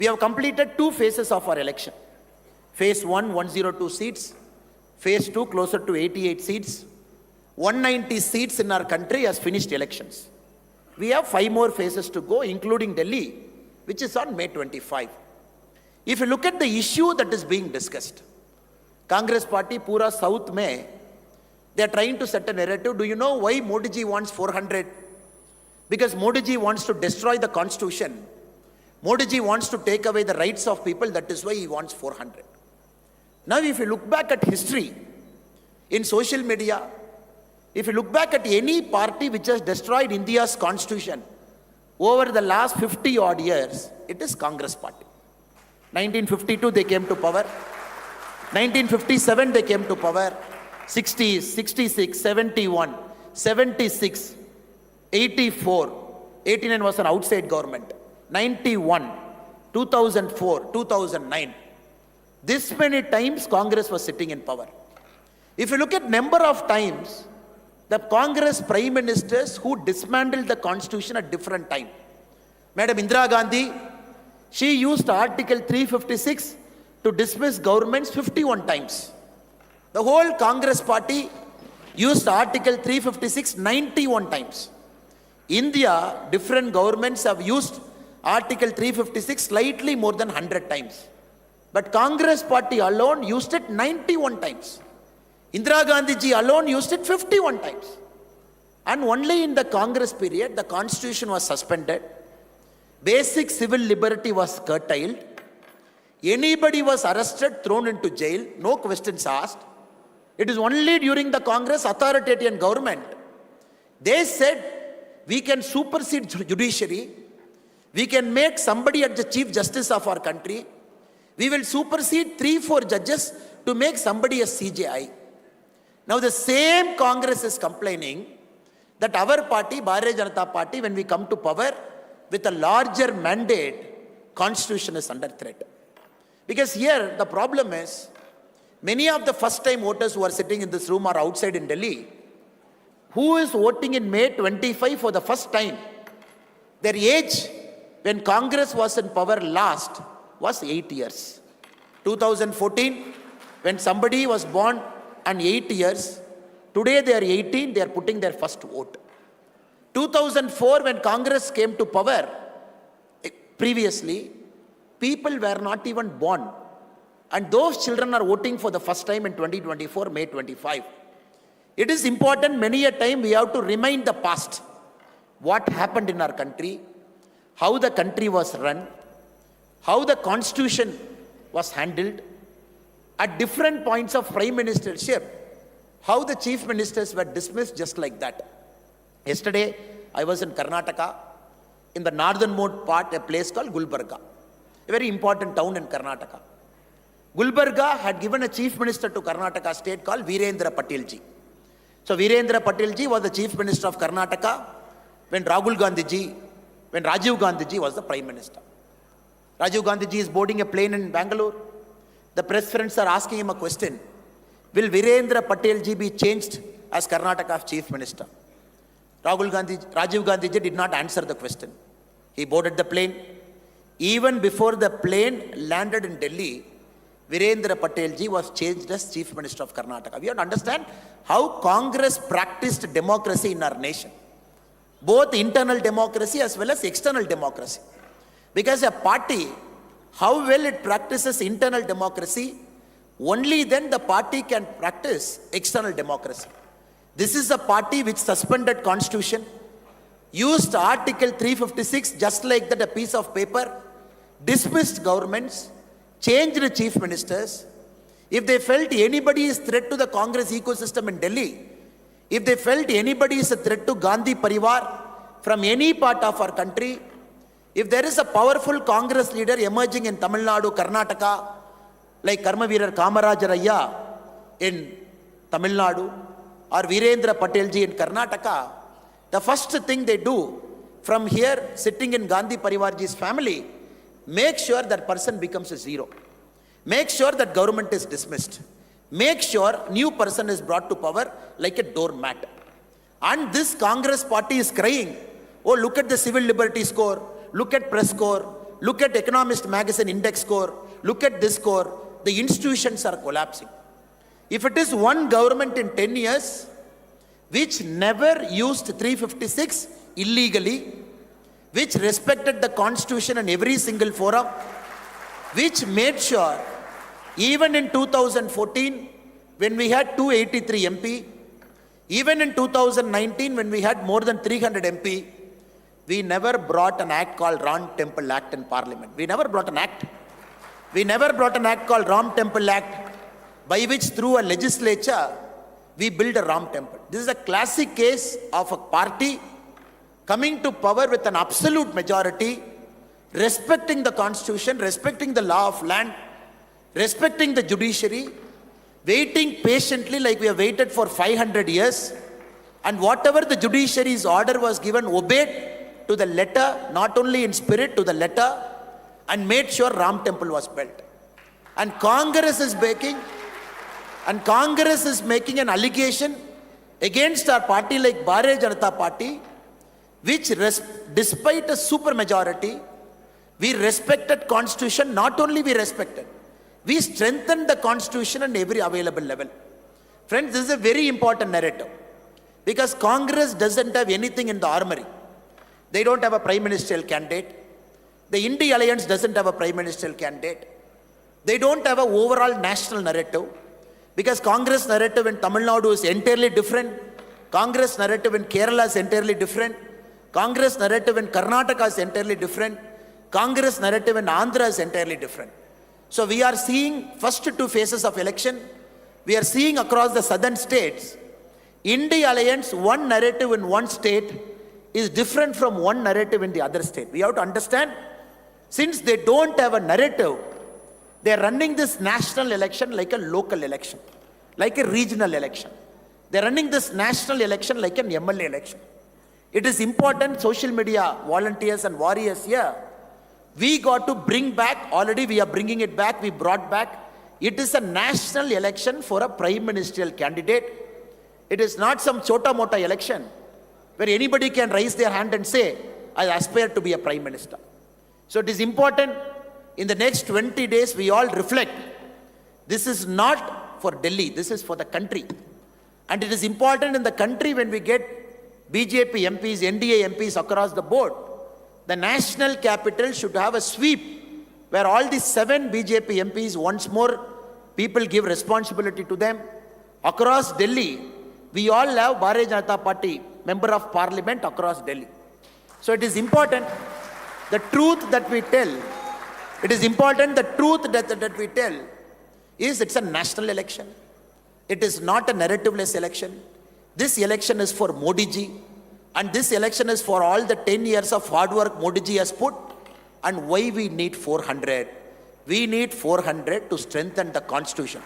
We have completed 2 phases of our election. Phase 1, 102 seats. Phase 2, closer to 88 seats. 190 seats in our country has finished elections. We have 5 more phases to go, including Delhi, which is on May 25. If you look at the issue that is being discussed, Congress party, Pura South Mein, they are trying to set a narrative. Do you know why Modi ji wants 400? Because Modi ji wants to destroy the constitution. Modi ji wants to take away the rights of people. That is why he wants 400. Now, if you look back at history, in social media, if you look back at any party which has destroyed India's constitution over the last 50 odd years, it is Congress party. 1952 they came to power. 1957 they came to power. 60s, 66, 71, 76, 84, 89 was an outside government. 91, 2004, 2009. This many times Congress was sitting in power. If you look at number of times, the Congress prime ministers who dismantled the constitution at different time. Madam Indira Gandhi, she used Article 356 to dismiss governments 51 times. The whole Congress party used Article 356 91 times. India, different governments have used Article 356 slightly more than 100 times. But Congress party alone used it 91 times. Indira Gandhi ji alone used it 51 times. And only in the Congress period, the constitution was suspended. Basic civil liberty was curtailed. Anybody was arrested, thrown into jail, no questions asked. It is only during the Congress authoritarian government, they said, we can supersede judiciary. We can make somebody as the Chief Justice of our country. We will supersede 3-4 judges to make somebody a CJI. Now the same Congress is complaining that our party, Bharatiya Janata Party, when we come to power with a larger mandate, constitution is under threat. Because here the problem is, many of the first time voters who are sitting in this room are outside in Delhi, who is voting in May 25 for the first time. Their age when Congress was in power last was 8 years. 2014, when somebody was born and 8 years, today they are 18, they are putting their first vote. 2004, when Congress came to power, previously, people were not even born. And those children are voting for the first time in 2024, May 25. It is important, many a time we have to remind the past. What happened in our country, how the country was run, how the constitution was handled, at different points of prime ministership, how the chief ministers were dismissed just like that. Yesterday, I was in Karnataka, in the northernmost part, a place called Gulbarga, a very important town in Karnataka. Gulbarga had given a chief minister to Karnataka state called Virendra Patel ji. So Virendra Patel ji was the chief minister of Karnataka when Rajiv Gandhi ji was the prime minister. Rajiv Gandhi ji is boarding a plane in Bangalore. The press friends are asking him a question. Will Virendra Patel ji be changed as Karnataka's chief minister? Rajiv Gandhi ji did not answer the question. He boarded the plane. Even before the plane landed in Delhi, Virendra Patel ji was changed as chief minister of Karnataka. We have to understand how Congress practiced democracy in our nation. Both internal democracy as well as external democracy. Because a party, how well it practices internal democracy, only then the party can practice external democracy. This is a party which suspended constitution, used Article 356 just like that, a piece of paper, dismissed governments, changed the chief ministers. If they felt anybody is threat to the Congress ecosystem in Delhi, if they felt anybody is a threat to Gandhi Parivar from any part of our country, if there is a powerful Congress leader emerging in Tamil Nadu, Karnataka, like Karmaveerar Kamarajaraya in Tamil Nadu, or Virendra Patel ji in Karnataka, the first thing they do from here, sitting in Gandhi Parivarji's family, make sure that person becomes a zero. Make sure that government is dismissed. Make sure new person is brought to power like a doormat. And this Congress party is crying, oh, look at the civil liberty score, look at press score, Look at Economist magazine index score. Look at this score. The institutions are collapsing. If it is one government in 10 years, which never used 356 illegally, which respected the constitution and every single forum, which made sure even in 2014 when we had 283 MP, even in 2019 when we had more than 300 MP, we never brought an act called Ram Temple Act in Parliament. We never brought an act. We never brought an act called Ram Temple Act by which through a legislature we build a Ram Temple. This is a classic case of a party coming to power with an absolute majority, respecting the constitution, respecting the law of land, respecting the judiciary, waiting patiently like we have waited for 500 years, and whatever the judiciary's order was given, obeyed to the letter, not only in spirit, to the letter, and made sure Ram Temple was built. And Congress is making an allegation against our party like Bharatiya Janata Party, which despite a super majority, we respected constitution. Not only we respected, we strengthened the constitution on every available level. Friends, this is a very important narrative because Congress doesn't have anything in the armory. They don't have a prime ministerial candidate. The India Alliance doesn't have a prime ministerial candidate. They don't have an overall national narrative because Congress narrative in Tamil Nadu is entirely different. Congress narrative in Kerala is entirely different. Congress narrative in Karnataka is entirely different. Congress narrative in Andhra is entirely different. So we are seeing first two phases of election. We are seeing across the southern states, India Alliance, one narrative in one state is different from one narrative in the other state. We have to understand, since they don't have a narrative, they are running this national election like a local election, like a regional election. They are running this national election like an MLA election. It is important, social media volunteers and warriors here, we got to bring back, already we are bringing it back, we brought back, it is a national election for a prime ministerial candidate. It is not some chota-mota election where anybody can raise their hand and say, I aspire to be a prime minister. So it is important, in the next 20 days, we all reflect. This is not for Delhi, this is for the country. And it is important in the country when we get BJP MPs, NDA MPs across the board, the national capital should have a sweep where all the 7 BJP MPs, once more, people give responsibility to them. Across Delhi, we all have Bharatiya Janata Party member of parliament across Delhi. So it is important, the truth that we tell, it is important, the truth that we tell is it's a national election. It is not a narrativeless election. This election is for Modi ji. And this election is for all the 10 years of hard work Modi ji has put. And why we need 400? We need 400 to strengthen the constitution.